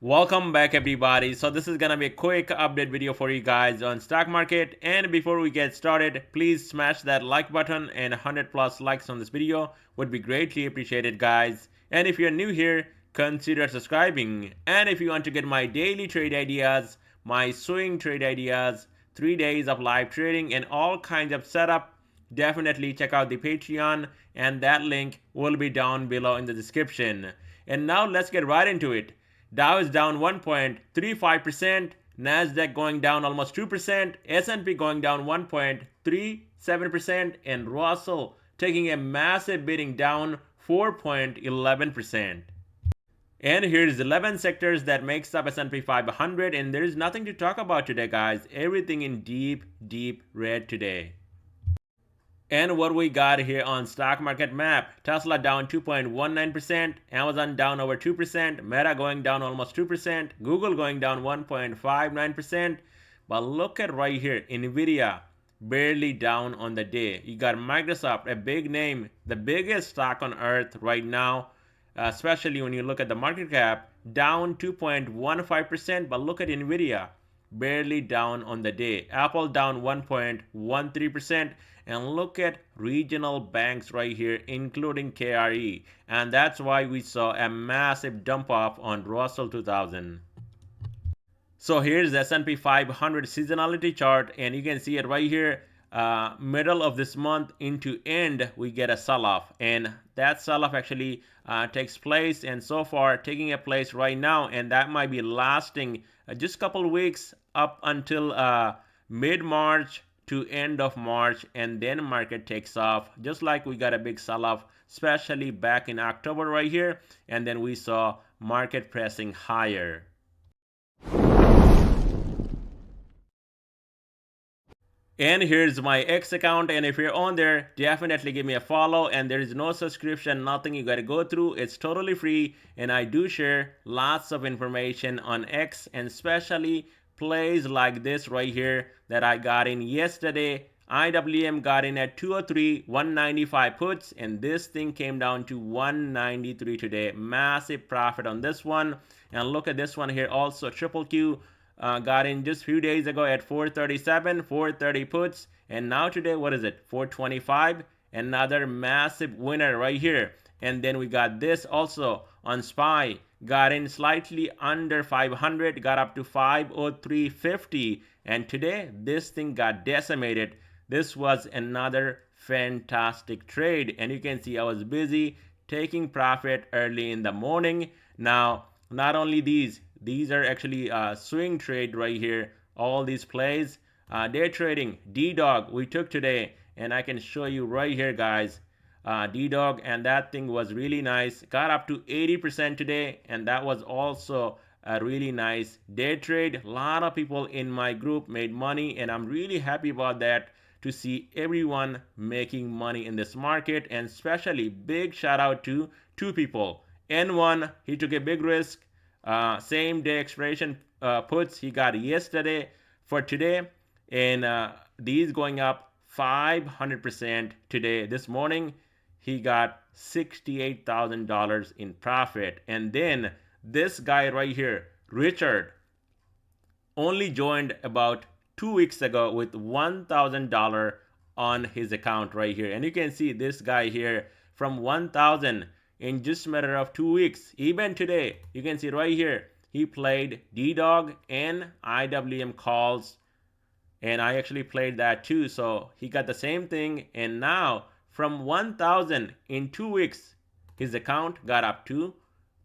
Welcome back everybody. So this is gonna be a quick update video for you guys on stock market, and before we get started, please smash that like button, and 100 plus likes on this video would be greatly appreciated guys. And if you're new here, consider subscribing. And if you want to get my daily trade ideas, my swing trade ideas, 3 days of live trading and all kinds of setup, definitely check out the Patreon, and that link will be down below in the description. And now let's get right into it. Dow is down 1.35%, Nasdaq going down almost 2%, S&P going down 1.37%, and Russell taking a massive beating down 4.11%. And here's 11 sectors that makes up S&P 500, and there is nothing to talk about today guys. Everything in deep red today. And what we got here on stock market map: Tesla down 2.19%, Amazon down over 2%, Meta going down almost 2%, Google going down 1.59%. But look at right here, Nvidia barely down on the day. You got Microsoft, a big name, the biggest stock on earth right now, especially when you look at the market cap, down 2.15%. But look at Nvidia, barely down on the day. Apple down 1.13%. And look at regional banks right here, including KRE. And that's why we saw a massive dump off on Russell 2000. So here's the S&P 500 seasonality chart, and you can see it right here. Middle of this month into end, we get a sell-off, and that sell-off actually takes place, and so far taking a place right now, and that might be lasting just a couple weeks up until mid-March to end of March, and then market takes off, just like we got a big sell-off, especially back in October right here, and then we saw market pressing higher. And here's my X account, and if you're on there, definitely give me a follow, and there is no subscription, nothing you gotta go through. It's totally free, and I do share lots of information on X, and especially plays like this right here that I got in yesterday. IWM got in at 203, 195 puts, and this thing came down to 193 today. Massive profit on this one. And look at this one here also, Triple Q got in just a few days ago at 437, 430 puts, and now today, what is it, 425? Another massive winner right here. And then we got this also on SPY, got in slightly under 500, got up to 503.50, and today this thing got decimated. This was another fantastic trade, and you can see I was busy taking profit early in the morning. Now, not only these are actually swing trade right here, all these plays. Day trading, D-Dog we took today, and I can show you right here guys. D-Dog, and that thing was really nice, got up to 80% today, and that was also a really nice day trade. A lot of people in my group made money, and I'm really happy about that, to see everyone making money in this market. And especially big shout out to two people. N1, he took a big risk, same day expiration puts he got yesterday for today, and these going up 500% today. This morning he got $68,000 in profit. And then this guy right here, Richard, only joined about 2 weeks ago with $1,000 on his account right here. And you can see this guy here from 1,000 in just a matter of 2 weeks. Even today, you can see right here, he played D-Dog and IWM calls, and I actually played that too. So he got the same thing, and now from 1,000 in 2 weeks, his account got up to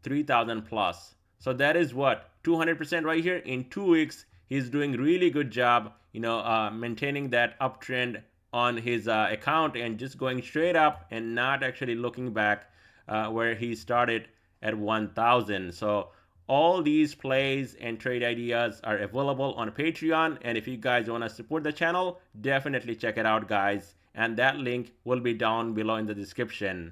3,000 plus. So that is what, 200% right here in 2 weeks. He's doing really good job, maintaining that uptrend on his account, and just going straight up and not actually looking back where he started at 1,000. So all these plays and trade ideas are available on Patreon, and if you guys want to support the channel, definitely check it out guys, and that link will be down below in the description.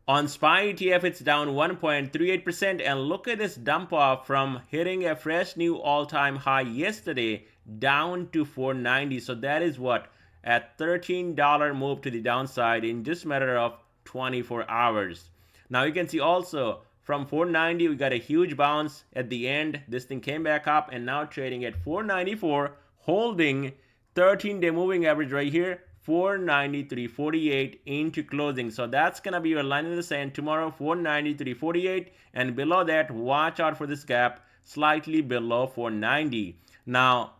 On SPY ETF, it's down 1.38%, and look at this dump off from hitting a fresh new all-time high yesterday down to 490. So that is what, a $13 move to the downside in just a matter of 24 hours. Now you can see also from 490, we got a huge bounce at the end. This thing came back up and now trading at 494, holding 13-day moving average right here, 493.48 into closing. So that's gonna be your line in the sand tomorrow, 493.48, and below that, watch out for this gap slightly below 490. Now,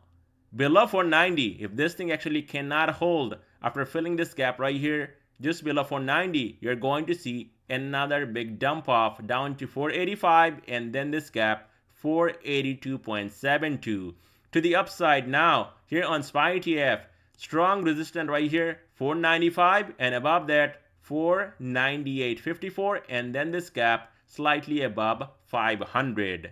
below 490, if this thing actually cannot hold after filling this gap right here, just below 490, you're going to see another big dump off down to 485, and then this gap 482.72. To the upside now, here on SPY ETF, strong resistance right here, 495, and above that 498.54, and then this gap slightly above 500.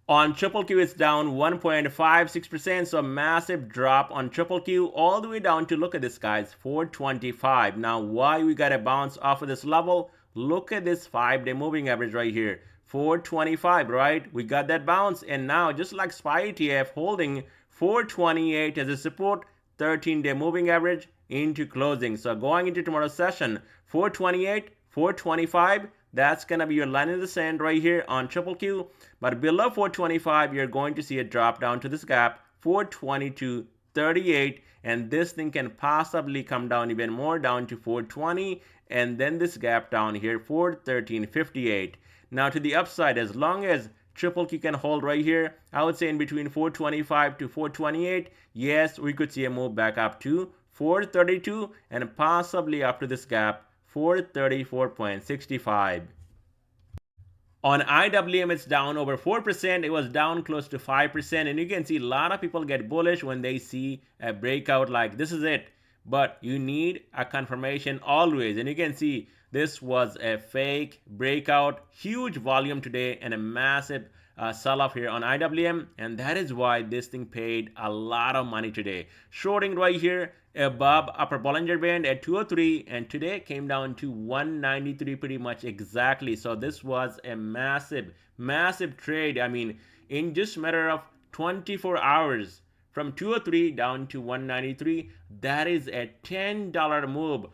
On triple Q, it's down 1.56%, so a massive drop on triple Q, all the way down to, look at this guys, 425. Now, why we got a bounce off of this level? Look at this 5-day moving average right here, 425, right? We got that bounce, and now just like SPY ETF holding 428 as a support, 13-day moving average into closing. So going into tomorrow's session, 428, 425, that's going to be your line in the sand right here on triple Q. But below 425, you're going to see a drop down to this gap, 422.38, and this thing can possibly come down even more down to 420, and then this gap down here, 413.58. Now to the upside, as long as triple Q can hold right here, I would say in between 425 to 428, yes, we could see a move back up to 432, and possibly after this gap, 434.65. On IWM, it's down over 4%. It was down close to 5%. And you can see a lot of people get bullish when they see a breakout like this is it. But you need a confirmation always. And you can see this was a fake breakout. Huge volume today and a massive sell-off here on IWM. And that is why this thing paid a lot of money today. Shorting right here above upper Bollinger Band at 203, and today came down to 193 pretty much exactly. So this was a massive trade. I mean, in just a matter of 24 hours from 203 down to 193, that is a $10 move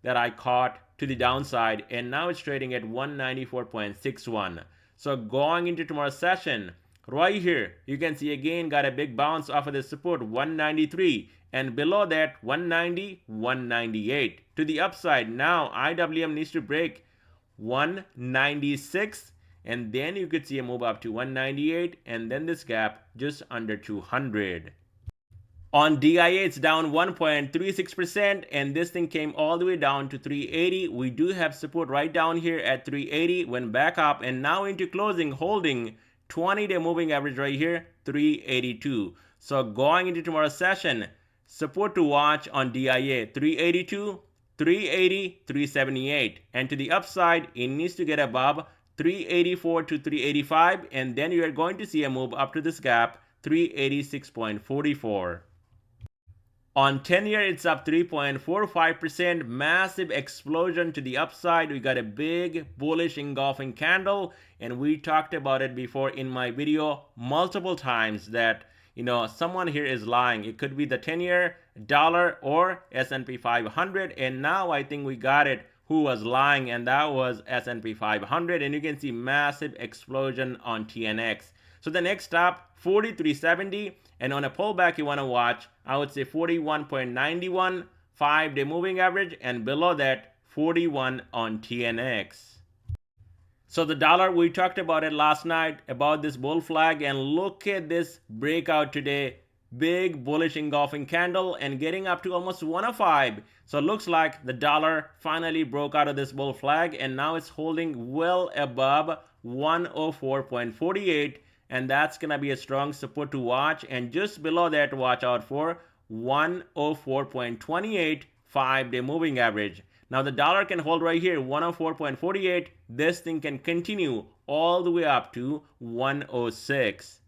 that I caught to the downside, and now it's trading at 194.61. So going into tomorrow's session, right here, you can see again got a big bounce off of the support 193, and below that 190, 198. To the upside, now IWM needs to break 196, and then you could see a move up to 198, and then this gap just under 200. On DIA, it's down 1.36%, and this thing came all the way down to 380. We do have support right down here at 380, went back up, and now into closing, holding 20-day moving average right here, 382. So going into tomorrow's session, support to watch on DIA, 382, 380, 378. And to the upside, it needs to get above 384 to 385, and then you are going to see a move up to this gap, 386.44. On 10-year, it's up 3.45%, massive explosion to the upside. We got a big bullish engulfing candle, and we talked about it before in my video multiple times that, you know, someone here is lying. It could be the 10-year, dollar, or S&P 500, and now I think we got it. Who was lying, and that was S&P 500, and you can see massive explosion on TNX. So the next stop, 43.70, and on a pullback you want to watch, I would say 41.91, 5-day moving average, and below that 41 on TNX. So the dollar, we talked about it last night about this bull flag, and look at this breakout today. Big bullish engulfing candle and getting up to almost 105. So it looks like the dollar finally broke out of this bull flag, and now it's holding well above 104.48, and that's gonna be a strong support to watch. And just below that, watch out for 104.28 5-day moving average. Now the dollar can hold right here, 104.48. This thing can continue all the way up to 106.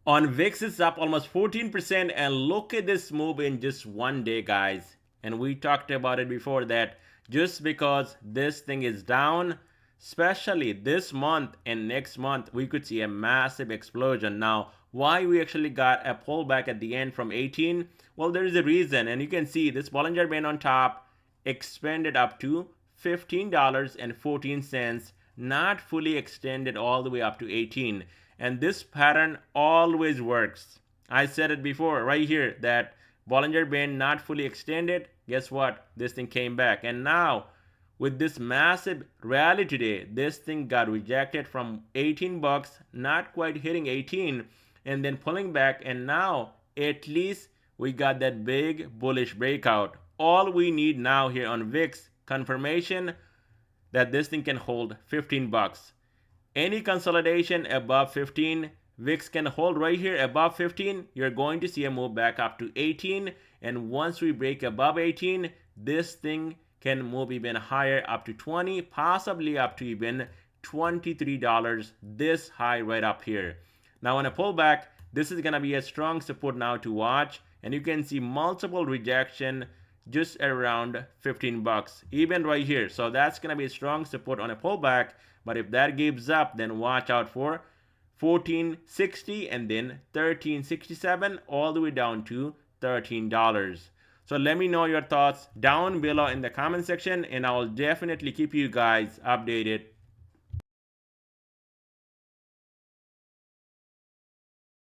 On VIX, it's up almost 14%, and look at this move in just one day, guys. And we talked about it before that just because this thing is down, especially this month and next month, we could see a massive explosion. Now, why we actually got a pullback at the end from 18? Well, there is a reason, and you can see this Bollinger Band on top expanded up to $15.14. not fully extended all the way up to 18. And this pattern always works. I said it before right here that Bollinger Band not fully extended. Guess what? This thing came back. And now with this massive rally today, this thing got rejected from 18 bucks, not quite hitting 18, and then pulling back. And now at least we got that big bullish breakout. All we need now here on VIX, confirmation that this thing can hold 15 bucks. Any consolidation above 15, VIX can hold right here above 15. You're going to see a move back up to 18. And once we break above 18, this thing can move even higher up to 20, possibly up to even $23, this high right up here. Now on a pullback, this is going to be a strong support now to watch, and you can see multiple rejection just around 15 bucks, even right here. So that's going to be a strong support on a pullback, but if that gives up, then watch out for 1460 and then 1367 all the way down to $13. So let me know your thoughts down below in the comment section, and I will definitely keep you guys updated.